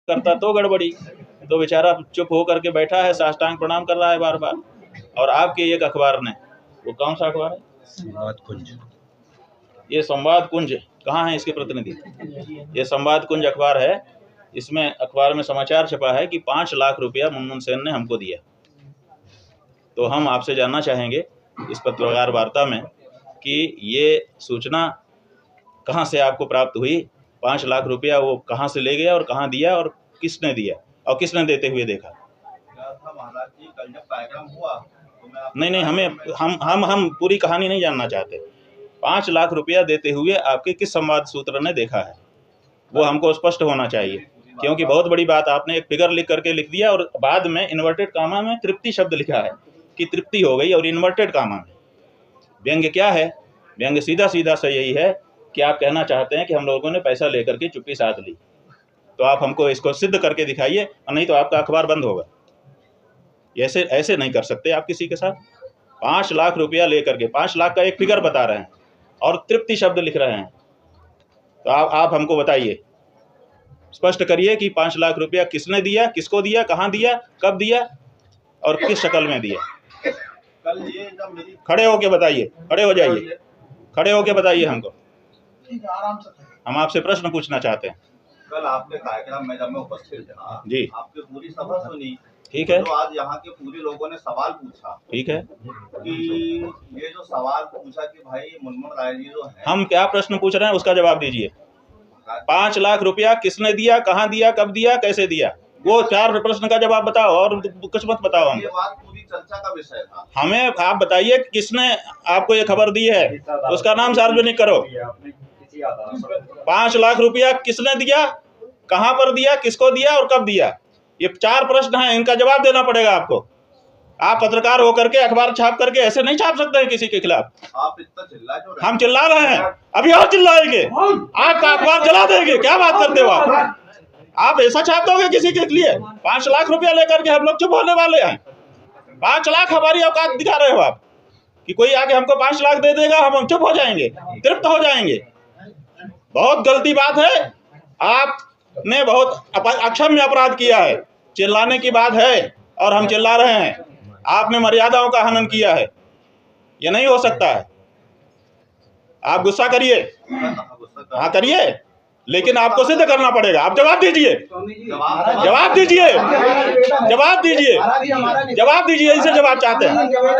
करता तो गड़बड़ी। तो बेचारा चुप हो करके बैठा है, साष्टांग प्रणाम कर रहा है बार बार। और आपके एक अखबार ने, वो कौन सा अखबार है? संवाद कुंज। ये संवाद कुंज कहाँ है इसके प्रतिनिधि? ये संवाद कुंज अखबार है। इसमें अखबार में समाचार छपा है कि 5 लाख रुपया मुनमुन सेन ने हमको दिया। तो हम आपसे जानना चाहेंगे इस पत्रकार वार्ता में कि ये सूचना कहाँ से आपको प्राप्त हुई? 5 लाख रुपया वो कहाँ से ले गया और कहाँ दिया और किसने दिया और किसने देते हुए देखा? महाराज जी, कल जब कार्यक्रम हुआ तो मैं नहीं, हमें हम पूरी कहानी नहीं जानना चाहते। 5 लाख रुपया देते हुए आपके किस संवाद सूत्र ने देखा है, वो हमको स्पष्ट होना चाहिए। क्योंकि बहुत बड़ी बात, आपने एक फिगर लिख करके लिख दिया और बाद में इन्वर्टेड कामा में तृप्ति शब्द लिखा है कि तृप्ति हो गई, और इन्वर्टेड कामा में व्यंग्य क्या है? व्यंग्य सीधा सीधा सा यही है कि आप कहना चाहते हैं कि हम लोगों ने पैसा लेकर के चुप्पी साध ली। तो आप हमको इसको सिद्ध करके दिखाइए, और नहीं तो आपका अखबार बंद होगा। ऐसे नहीं कर सकते आप किसी के साथ। 5 लाख रुपया लेकर के 5 लाख का एक फिगर बता रहे हैं और तृप्ति शब्द लिख रहे हैं। तो आप हमको बताइए, स्पष्ट करिए कि 5 लाख रुपया किसने दिया, किसको दिया, कहाँ दिया, कब दिया और किस शक्ल में दिया। कल ये जब मेरी खड़े होके बताइए, खड़े हो जाइए, खड़े होके बताइए हमको। हम आपसे प्रश्न पूछना चाहते हैं। कल आपके कार्यक्रम में जब मैं उपस्थित था जी, आपकी पूरी सभा सुनी। ठीक है। तो आज यहाँ के पूरे लोगों ने सवाल पूछा, ठीक है, कि ये जो सवाल पूछा कि भाई मुनमुन राय जी जो है, हम क्या प्रश्न पूछ रहे हैं उसका जवाब दीजिए। 5 लाख रुपया किसने दिया, कहाँ दिया, कब दिया, कैसे दिया, वो 4 प्रश्न का जवाब बताओ और कुछ मत बताओ हमको। ये बात पूरी चर्चा का विषय था। हमें आप बताइए किसने आपको ये खबर दी है, उसका नाम सार्वजनिक करो। 5 लाख रुपया किसने दिया, कहाँ पर दिया, किसको दिया और कब दिया, ये 4 प्रश्न हैं, इनका जवाब देना पड़ेगा आपको। आप पत्रकार होकर के अखबार छाप करके ऐसे नहीं छाप सकते हैं किसी के खिलाफ। आप इतना चिल्ला क्यों रहे? हम चिल्ला रहे हैं, अभी और चिल्लाएंगे, आपका अखबार जला देंगे। क्या बात करते हो आप ऐसा छाप दोगे किसी के लिए? 5 लाख रुपया लेकर के हम लोग चुप होने वाले हैं? 5 लाख हमारी औकात दिखा रहे हो आप कि कोई आके हमको 5 लाख दे देगा, हम चुप हो जाएंगे, तृप्त हो जाएंगे। बहुत गलती बात है, आपने बहुत अक्षम्य अपराध किया है। चिल्लाने की बात है और हम चिल्ला रहे हैं। आपने मर्यादाओं का हनन किया है, ये नहीं हो सकता है। आप गुस्सा करिए, हाँ करिए, लेकिन आपको सिद्ध करना पड़ेगा। आप जवाब दीजिए, जवाब दीजिए, जवाब दीजिए, जवाब दीजिए। इनसे जवाब चाहते हैं,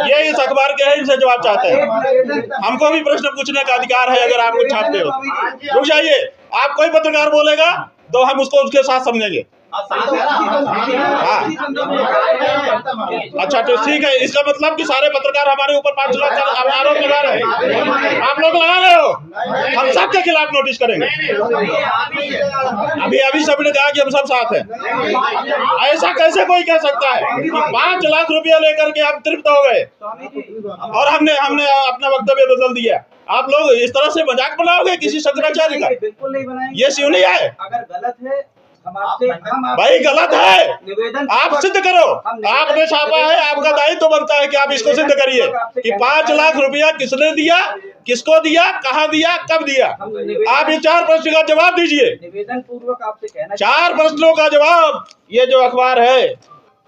ये इस अखबार के हैं, इनसे जवाब चाहते हैं। हमको भी प्रश्न पूछने का अधिकार है अगर आप कुछ छापते हो। रुक जाइए, आप कोई पत्रकार बोलेगा तो हम उसको उसके साथ समझेंगे। हाँ, अच्छा तो ठीक है, इसका मतलब कि सारे पत्रकार हमारे ऊपर 5 लाख का आरोप लगा रहे हैं। आप लोग लगा रहे हो, हम सबके खिलाफ नोटिस करेंगे। अभी सबने कहा कि हम सब साथ हैं। ऐसा कैसे कोई कह सकता है कि 5 लाख रुपया लेकर के आप तृप्त हो गए और हमने अपना वक्तव्य बदल दिया? आप लोग इस तरह से मजाक बनाओगे किसी शंकराचार्य का? बिल्कुल नहीं बनाएंगे। ये क्यों नहीं है? अगर गलत है भाई गलत है, आप सिद्ध करो। आपने छापा है, आपका दायित्व तो बनता है कि आप इसको सिद्ध करिए कि 5 लाख रुपया किसने दिया, किसको दिया, कहाँ दिया, कब दिया। आप ये 4 प्रश्न का जवाब दीजिए। निवेदन पूर्वक आपसे कहना, 4 प्रश्नों का जवाब ये जो अखबार है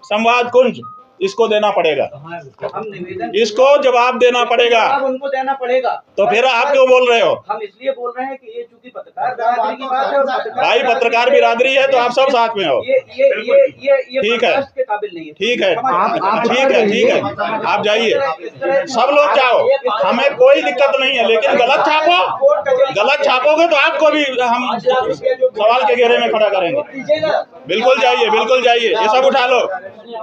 संवाद कुंज, इसको देना पड़ेगा। हम निवेदन, इसको जवाब देना पड़ेगा। उनको देना पड़ेगा। तो फिर आप क्यों बोल रहे हो? हम इसलिए बोल रहे हैं कि ये चूंकि पत्रकार बिरादरी की बात है और भाई पत्रकार बिरादरी है तो आप सब साथ में हो। ये ठीक है, बर्दाश्त के काबिल नहीं है। ठीक है, ठीक है, आप जाइए, सब लोग जाओ, हमें कोई दिक्कत नहीं है। लेकिन गलत छापोगे तो आपको भी हम सवाल के घेरे में खड़ा करेंगे। बिल्कुल जाइए, बिल्कुल जाइए, ये सब उठा लो।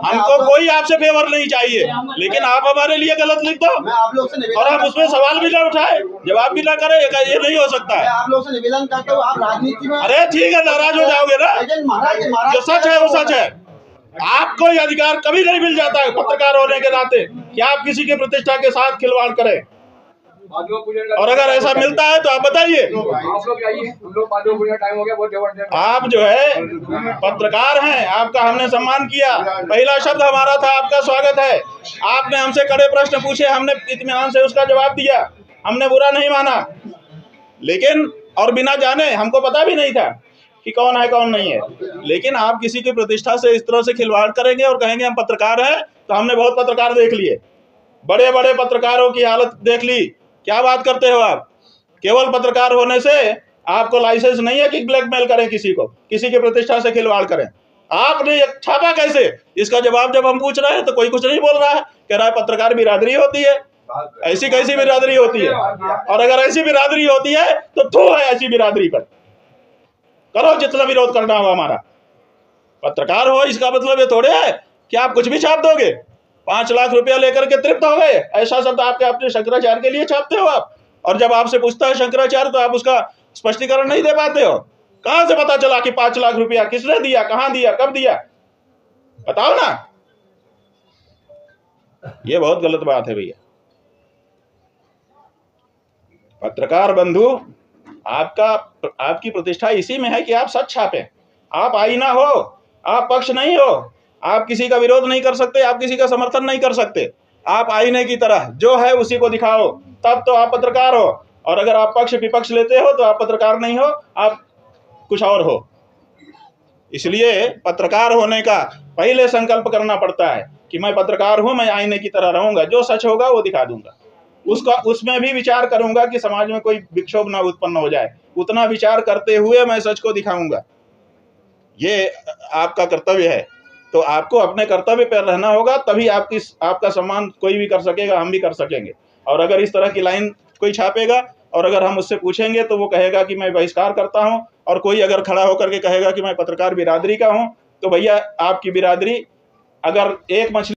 हमको कोई आपसे फेवर नहीं चाहिए, लेकिन आप हमारे लिए गलत लिख दो और हम उसमें सवाल भी ना उठाए, जवाब भी ना करें, ये नहीं हो सकता है। आप लोग से निवेदन करते हो, आप राजनीति में, अरे ठीक है, नाराज हो जाओगे ना, जो सच है वो सच है। आपको ये अधिकार कभी नहीं मिल जाता है पत्रकार होने के नाते कि आप किसी की प्रतिष्ठा के साथ खिलवाड़ करें। और अगर ऐसा मिलता है तो आप बताइए। आप जो है पत्रकार हैं, आपका हमने सम्मान किया, पहला शब्द हमारा था आपका स्वागत है। आपने हमसे कड़े प्रश्न पूछे, हमने इत्मीनान से उसका जवाब दिया, हमने बुरा नहीं माना। लेकिन और बिना जाने, हमको पता भी नहीं था कि कौन है कौन नहीं है। लेकिन आप किसी की प्रतिष्ठा से इस तरह से खिलवाड़ करेंगे और कहेंगे हम पत्रकार हैं, तो हमने बहुत पत्रकार देख लिए, बड़े बड़े पत्रकारों की हालत देख ली। क्या बात करते हो आप? केवल पत्रकार होने से आपको लाइसेंस नहीं है कि ब्लैकमेल करें किसी को, किसी की प्रतिष्ठा से खिलवाड़ करें। आपने ये छापा कैसे? इसका जवाब जब हम पूछ रहे हैं तो कोई कुछ नहीं बोल रहा है, कह रहा है पत्रकार बिरादरी होती है। ऐसी कैसी बिरादरी होती है? और अगर ऐसी बिरादरी होती है तो थू है ऐसी बिरादरी पर, करो जितना विरोध करना हो हमारा। पत्रकार हो इसका मतलब ये थोड़े है कि आप कुछ भी छाप दोगे। 5 लाख रुपया लेकर के तृप्त हो गए, ऐसा शब्द आपके अपने शंकराचार्य के लिए छापते हो आप। और जब आपसे पूछता है शंकराचार्य तो आप उसका स्पष्टीकरण नहीं दे पाते हो। कहां से पता चला कि 5 लाख रुपया किसने दिया, कहां दिया, कब दिया? बताओ ना। ये बहुत गलत बात है भैया। पत्रकार बंधु, आपकी प्रतिष्ठा इसी में है कि आप सच छापें। आप आईना हो, आप पक्ष नहीं हो, आप किसी का विरोध नहीं कर सकते, आप किसी का समर्थन नहीं कर सकते। आप आईने की तरह जो है उसी को दिखाओ, तब तो आप पत्रकार हो। और अगर आप पक्ष विपक्ष लेते हो तो आप पत्रकार नहीं हो, आप कुछ और हो। इसलिए पत्रकार होने का पहले संकल्प करना पड़ता है कि मैं पत्रकार हूं, मैं आईने की तरह रहूंगा, जो सच होगा वो दिखा दूंगा। उसमें भी विचार करूंगा कि समाज में कोई विक्षोभ ना उत्पन्न हो जाए, उतना विचार करते हुए मैं सच को दिखाऊंगा। ये आपका कर्तव्य है। तो आपको अपने कर्तव्य पर रहना होगा, तभी आपका सम्मान कोई भी कर सकेगा, हम भी कर सकेंगे। और अगर इस तरह की लाइन कोई छापेगा और अगर हम उससे पूछेंगे तो वो कहेगा कि मैं बहिष्कार करता हूं, और कोई अगर खड़ा होकर के कहेगा कि मैं पत्रकार बिरादरी का हूं, तो भैया आपकी बिरादरी अगर एक मछली